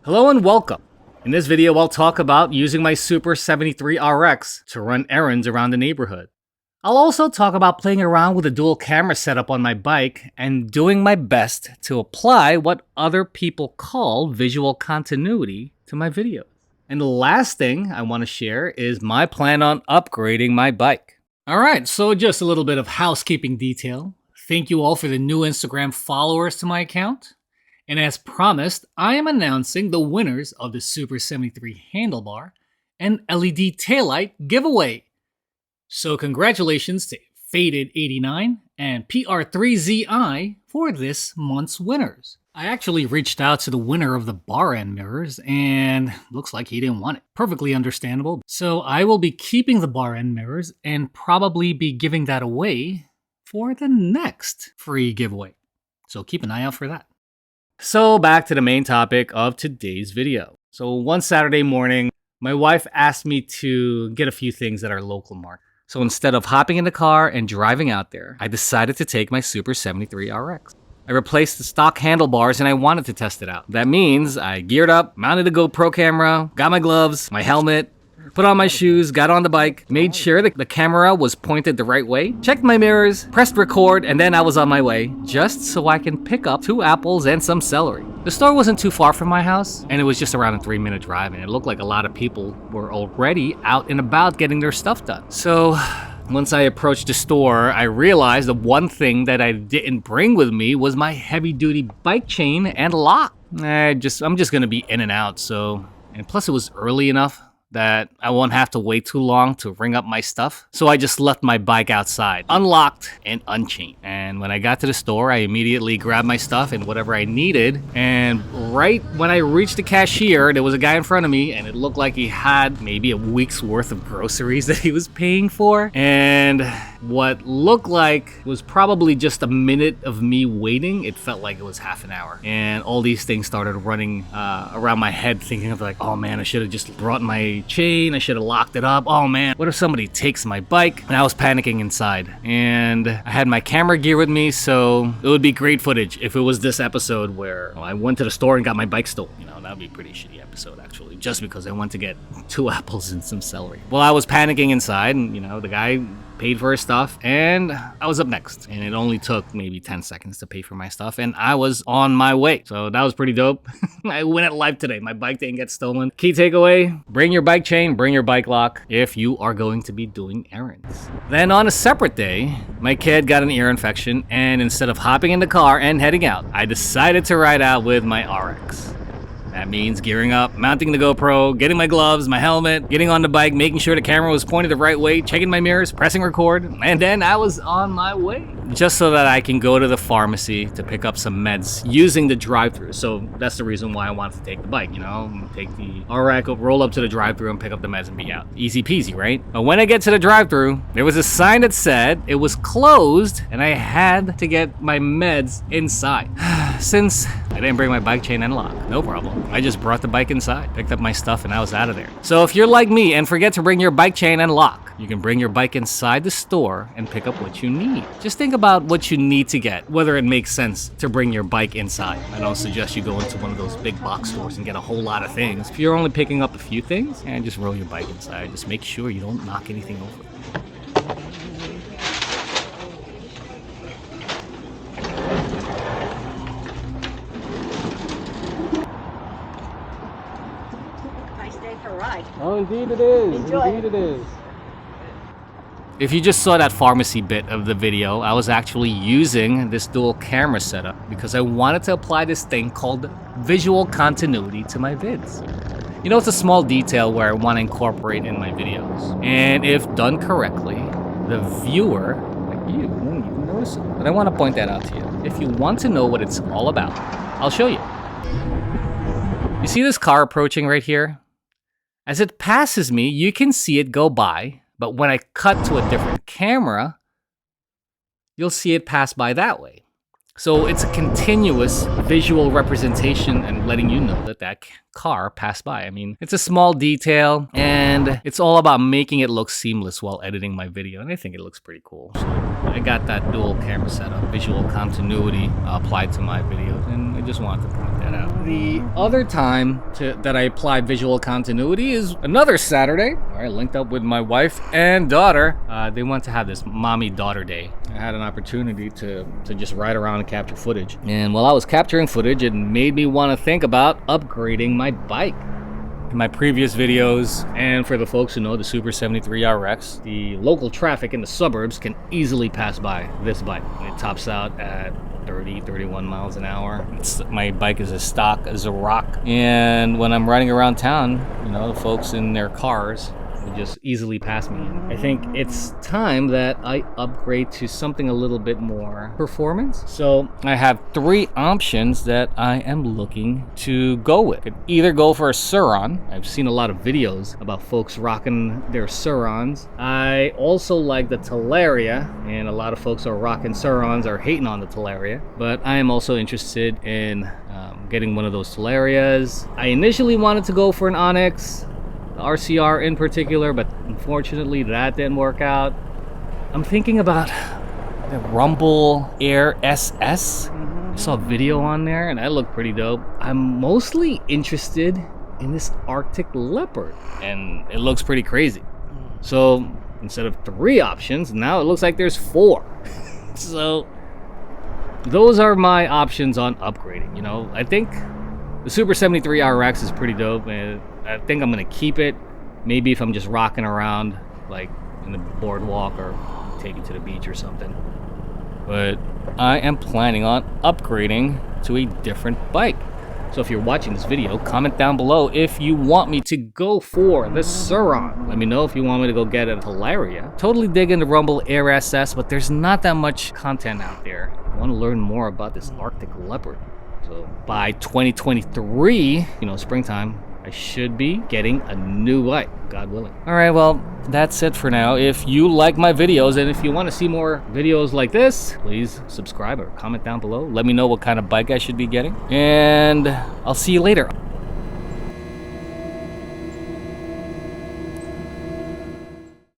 Hello and welcome. In this video, I'll talk about using my Super73 RX to run errands around the neighborhood. I'll also talk about playing around with a dual camera setup on my bike and doing my best to apply what other people call visual continuity to my videos. And the last thing I want to share is my plan on upgrading my bike. Alright, so just a little bit of housekeeping detail. Thank you all for the new Instagram followers to my account. And as promised, I am announcing the winners of the Super73 handlebar and LED taillight giveaway. So congratulations to Faded89 and PR3ZI for this month's winners. I actually reached out to the winner of the bar end mirrors and looks like he didn't want it. Perfectly understandable. So I will be keeping the bar end mirrors and probably be giving that away for the next free giveaway. So keep an eye out for that. So back to the main topic of today's video. So one Saturday morning, my wife asked me to get a few things at our local market. So instead of hopping in the car and driving out there, I decided to take my Super73 RX. I replaced the stock handlebars and I wanted to test it out. That means I geared up, mounted the GoPro camera, got my gloves, my helmet, put on my shoes, got on the bike, made sure that the camera was pointed the right way, checked my mirrors, pressed record, and then I was on my way, just so I can pick up 2 apples and some celery. The store wasn't too far from my house, and it was just around a 3-minute drive, and it looked like a lot of people were already out and about getting their stuff done. So once I approached the store, I realized the one thing that I didn't bring with me was my heavy-duty bike chain and lock. I'm just gonna be in and out, and plus it was early enough that I won't have to wait too long to ring up my stuff. So I just left my bike outside, unlocked and unchained. And when I got to the store, I immediately grabbed my stuff and whatever I needed. And right when I reached the cashier, there was a guy in front of me and it looked like he had maybe a week's worth of groceries that he was paying for. And what looked like was probably just a minute of me waiting, it felt like it was half an hour. And all these things started running around my head, thinking of like, oh man, I should have just brought my chain, I should have locked it up. Oh man, what if somebody takes my bike? And I was panicking inside. And I had my camera gear with me, so it would be great footage if it was this episode where I went to the store and got my bike stolen. You know, that would be a pretty shitty episode actually, just because I went to get 2 apples and some celery. Well, I was panicking inside and the guy paid for his stuff and I was up next. And it only took maybe 10 seconds to pay for my stuff and I was on my way. So that was pretty dope. I went at live today. My bike didn't get stolen. Key takeaway, bring your bike chain, bring your bike lock if you are going to be doing errands. Then on a separate day, my kid got an ear infection and instead of hopping in the car and heading out, I decided to ride out with my RX. That means gearing up, mounting the GoPro, getting my gloves, my helmet, getting on the bike, making sure the camera was pointed the right way, checking my mirrors, pressing record, and then I was on my way. Just so that I can go to the pharmacy to pick up some meds using the drive-thru. So that's the reason why I wanted to take the bike, take the RX, roll up to the drive-thru and pick up the meds and be out. Easy peasy, right? But when I get to the drive-thru, there was a sign that said it was closed and I had to get my meds inside. Since I didn't bring my bike chain and lock, no problem. I just brought the bike inside, picked up my stuff, and I was out of there. So if you're like me and forget to bring your bike chain and lock, you can bring your bike inside the store and pick up what you need. Just think about what you need to get, whether it makes sense to bring your bike inside. I don't suggest you go into one of those big box stores and get a whole lot of things. If you're only picking up a few things, and just roll your bike inside. Just make sure you don't knock anything over. Oh, indeed it is. Enjoy. Indeed it is. If you just saw that pharmacy bit of the video, I was actually using this dual camera setup because I wanted to apply this thing called visual continuity to my vids. It's a small detail where I want to incorporate in my videos. And if done correctly, the viewer, like you won't even notice it. But I want to point that out to you. If you want to know what it's all about, I'll show you. You see this car approaching right here? As it passes me, you can see it go by, but when I cut to a different camera, you'll see it pass by that way. So it's a continuous visual representation and letting you know that that car passed by. I mean, it's a small detail and it's all about making it look seamless while editing my video. And I think it looks pretty cool. So I got that dual camera setup, visual continuity applied to my videos, and I just wanted to point that out. The other time that I applied visual continuity is another Saturday. I linked up with my wife and daughter. They went to have this mommy-daughter day. I had an opportunity to just ride around and capture footage. And while I was capturing footage, it made me want to think about upgrading my bike. In my previous videos, and for the folks who know the Super73 RX, the local traffic in the suburbs can easily pass by this bike. It tops out at 31 miles an hour. My bike is as stock as a rock. And when I'm riding around town, you know, the folks in their cars will just easily pass me. I think it's time that I upgrade to something a little bit more performance. So I have 3 options that I am looking to go with. I could either go for a Sur-Ron. I've seen a lot of videos about folks rocking their Sur-Rons. I also like the Talaria, and a lot of folks who are rocking Sur-Rons are hating on the Talaria. But I am also interested in getting one of those Talarias. I initially wanted to go for an Onyx, the RCR in particular, but unfortunately that didn't work out. I'm thinking about the Rumble Air SS. I saw a video on there and that looked pretty dope. I'm mostly interested in this Arctic Leopard, and it looks pretty crazy. So instead of 3 options, now it looks like there's 4. So those are my options on upgrading. You know, I think the Super73 RX is pretty dope, and I think I'm gonna keep it. Maybe if I'm just rocking around, like in the boardwalk or take it to the beach or something. But I am planning on upgrading to a different bike. So if you're watching this video, comment down below if you want me to go for the Sur-Ron. Let me know if you want me to go get a Talaria. Totally digging the Rumble Air SS, but there's not that much content out there. I want to learn more about this Arctic Leopard. So by 2023, you know, springtime, I should be getting a new bike, God willing. All right, well, that's it for now. If you like my videos and if you want to see more videos like this, please subscribe or comment down below. Let me know what kind of bike I should be getting. And I'll see you later.